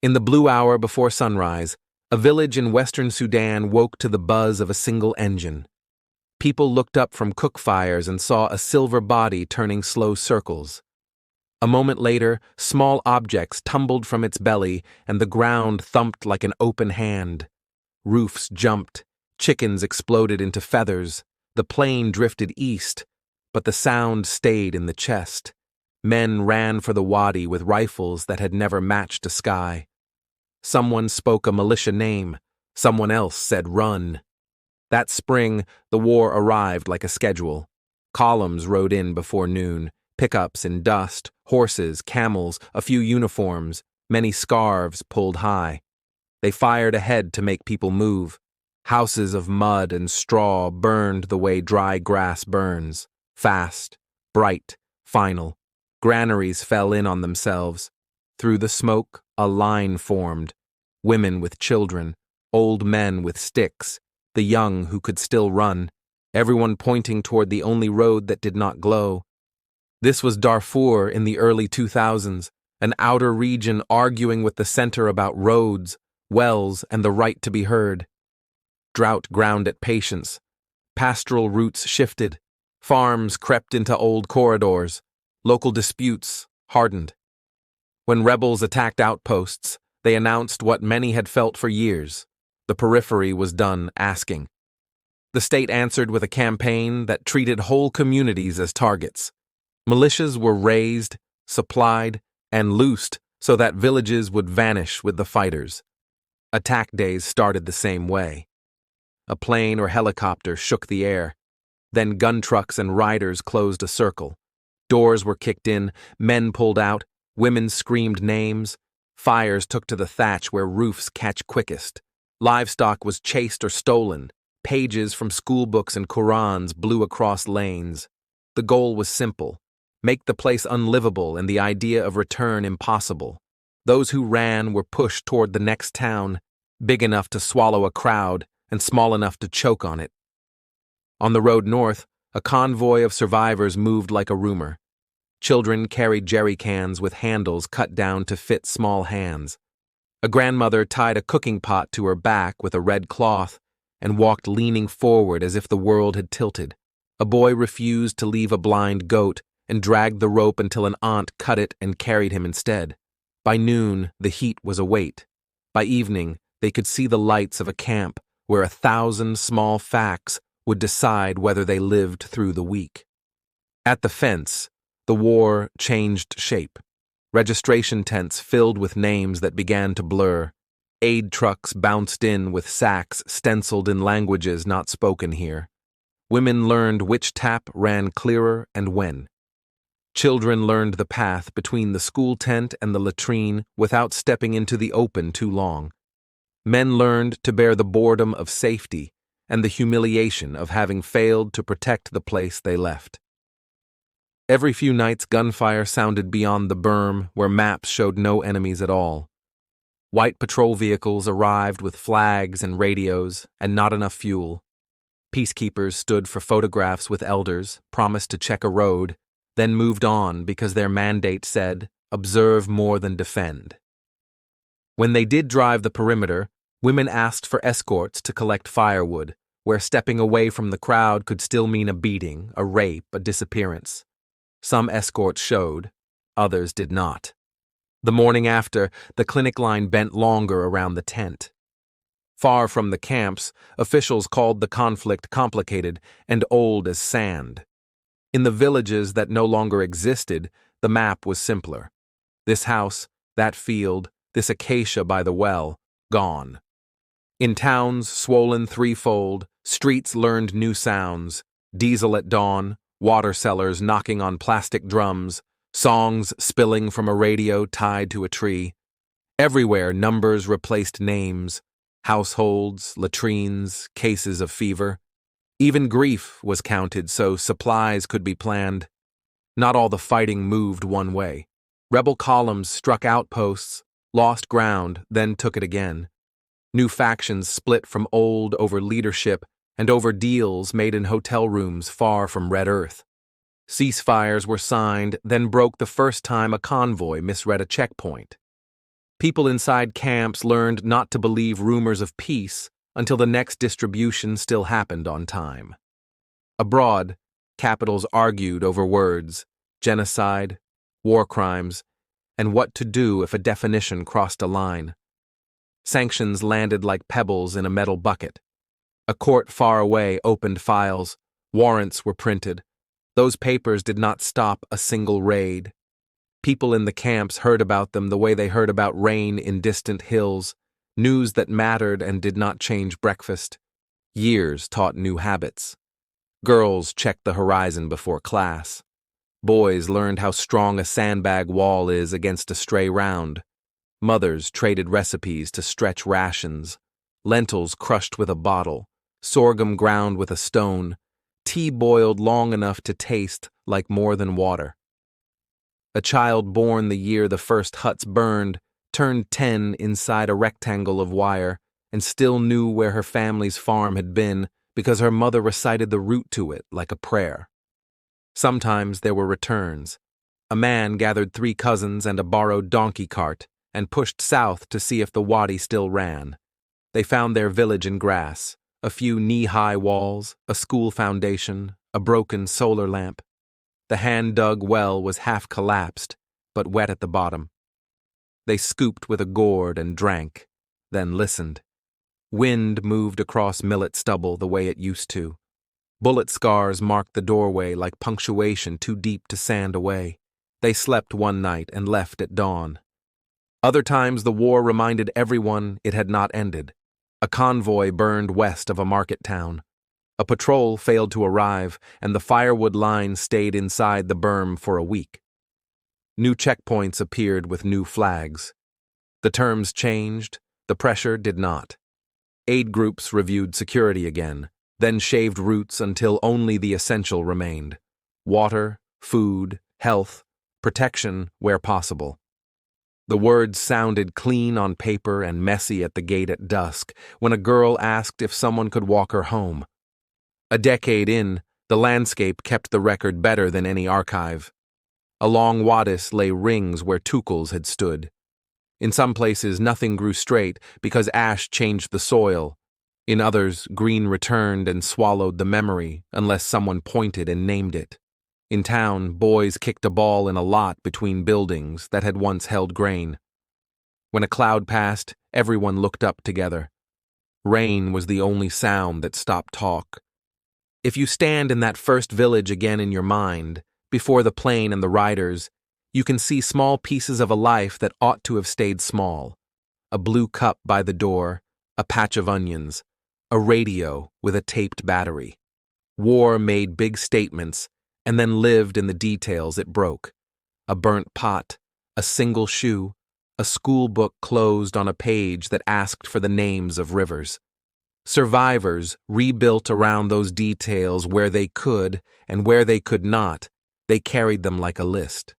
In the blue hour before sunrise, a village in western Sudan woke to the buzz of a single engine. People looked up from cook fires and saw a silver body turning slow circles. A moment later, small objects tumbled from its belly and the ground thumped like an open hand. Roofs jumped, chickens exploded into feathers, the plane drifted east, but the sound stayed in the chest. Men ran for the wadi with rifles that had never matched a sky. Someone spoke a militia name, someone else said run. That spring, the war arrived like a schedule. Columns rode in before noon, pickups in dust, horses, camels, a few uniforms, many scarves pulled high. They fired ahead to make people move. Houses of mud and straw burned the way dry grass burns, fast, bright, final. Granaries fell in on themselves. Through the smoke, a line formed. Women with children, old men with sticks, the young who could still run, everyone pointing toward the only road that did not glow. This was Darfur in the early 2000s, an outer region arguing with the center about roads, wells, and the right to be heard. Drought ground at patience. Pastoral routes shifted. Farms crept into old corridors. Local disputes hardened. When rebels attacked outposts, they announced what many had felt for years. The periphery was done asking. The state answered with a campaign that treated whole communities as targets. Militias were raised, supplied, and loosed so that villages would vanish with the fighters. Attack days started the same way. A plane or helicopter shook the air. Then gun trucks and riders closed a circle. Doors were kicked in, men pulled out, women screamed names. Fires took to the thatch where roofs catch quickest. Livestock was chased or stolen. Pages from school books and Qurans blew across lanes. The goal was simple: make the place unlivable and the idea of return impossible. Those who ran were pushed toward the next town, big enough to swallow a crowd and small enough to choke on it. On the road north, a convoy of survivors moved like a rumor. Children carried jerry cans with handles cut down to fit small hands. A grandmother tied a cooking pot to her back with a red cloth and walked leaning forward as if the world had tilted. A boy refused to leave a blind goat and dragged the rope until an aunt cut it and carried him instead. By noon, the heat was a weight. By evening, they could see the lights of a camp where 1,000 small facts would decide whether they lived through the week. At the fence, the war changed shape. Registration tents filled with names that began to blur. Aid trucks bounced in with sacks stenciled in languages not spoken here. Women learned which tap ran clearer and when. Children learned the path between the school tent and the latrine without stepping into the open too long. Men learned to bear the boredom of safety and the humiliation of having failed to protect the place they left. Every few nights gunfire sounded beyond the berm where maps showed no enemies at all. White patrol vehicles arrived with flags and radios and not enough fuel. Peacekeepers stood for photographs with elders, promised to check a road, then moved on because their mandate said, observe more than defend. When they did drive the perimeter, women asked for escorts to collect firewood, where stepping away from the crowd could still mean a beating, a rape, a disappearance. Some escorts showed, others did not. The morning after, the clinic line bent longer around the tent. Far from the camps, officials called the conflict complicated and old as sand. In the villages that no longer existed, the map was simpler. This house, that field, this acacia by the well, gone. In towns swollen threefold, streets learned new sounds: diesel at dawn, water cellars knocking on plastic drums, songs spilling from a radio tied to a tree. Everywhere numbers replaced names, households, latrines, cases of fever. Even grief was counted so supplies could be planned. Not all the fighting moved one way. Rebel columns struck outposts, lost ground, then took it again. New factions split from old over leadership and over deals made in hotel rooms far from red earth. Ceasefires were signed, then broke the first time a convoy misread a checkpoint. People inside camps learned not to believe rumors of peace until the next distribution still happened on time. Abroad, capitals argued over words, genocide, war crimes, and what to do if a definition crossed a line. Sanctions landed like pebbles in a metal bucket. A court far away opened files, warrants were printed. Those papers did not stop a single raid. People in the camps heard about them the way they heard about rain in distant hills, news that mattered and did not change breakfast. Years taught new habits. Girls checked the horizon before class. Boys learned how strong a sandbag wall is against a stray round. Mothers traded recipes to stretch rations. Lentils crushed with a bottle, sorghum ground with a stone, tea boiled long enough to taste like more than water. A child born the year the first huts burned turned 10 inside a rectangle of wire and still knew where her family's farm had been because her mother recited the route to it like a prayer. Sometimes there were returns. A man gathered 3 cousins and a borrowed donkey cart and pushed south to see if the wadi still ran. They found their village in grass, a few knee-high walls, a school foundation, a broken solar lamp. The hand-dug well was half collapsed, but wet at the bottom. They scooped with a gourd and drank, then listened. Wind moved across millet stubble the way it used to. Bullet scars marked the doorway like punctuation too deep to sand away. They slept one night and left at dawn. Other times the war reminded everyone it had not ended. A convoy burned west of a market town. A patrol failed to arrive, and the firewood line stayed inside the berm for a week. New checkpoints appeared with new flags. The terms changed, the pressure did not. Aid groups reviewed security again, then shaved routes until only the essential remained. Water, food, health, protection where possible. The words sounded clean on paper and messy at the gate at dusk when a girl asked if someone could walk her home. A decade in, the landscape kept the record better than any archive. Along Wadis lay rings where tukals had stood. In some places, nothing grew straight because ash changed the soil. In others, green returned and swallowed the memory unless someone pointed and named it. In town, boys kicked a ball in a lot between buildings that had once held grain. When a cloud passed, everyone looked up together. Rain was the only sound that stopped talk. If you stand in that first village again in your mind, before the plane and the riders, you can see small pieces of a life that ought to have stayed small. A blue cup by the door, a patch of onions, a radio with a taped battery. War made big statements and then lived in the details it broke. A burnt pot, a single shoe, a school book closed on a page that asked for the names of rivers. Survivors rebuilt around those details where they could and where they could not. They carried them like a list.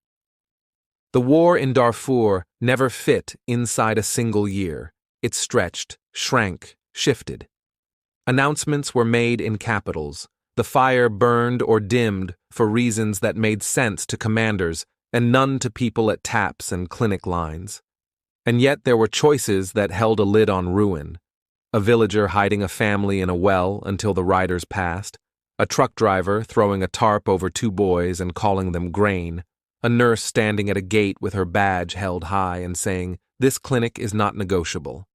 The war in Darfur never fit inside a single year. It stretched, shrank, shifted. Announcements were made in capitals. The fire burned or dimmed for reasons that made sense to commanders and none to people at taps and clinic lines. And yet there were choices that held a lid on ruin. A villager hiding a family in a well until the riders passed, a truck driver throwing a tarp over 2 boys and calling them grain, a nurse standing at a gate with her badge held high and saying, "This clinic is not negotiable."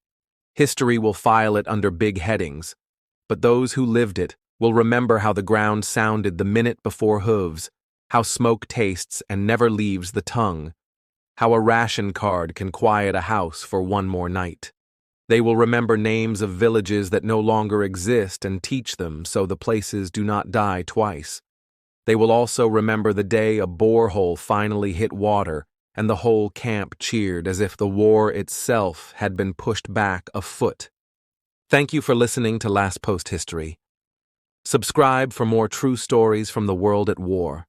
History will file it under big headings, but those who lived it will remember how the ground sounded the minute before hooves, how smoke tastes and never leaves the tongue, how a ration card can quiet a house for one more night. They will remember names of villages that no longer exist and teach them so the places do not die twice. They will also remember the day a borehole finally hit water and the whole camp cheered as if the war itself had been pushed back a foot. Thank you for listening to Last Post History. Subscribe for more true stories from the world at war.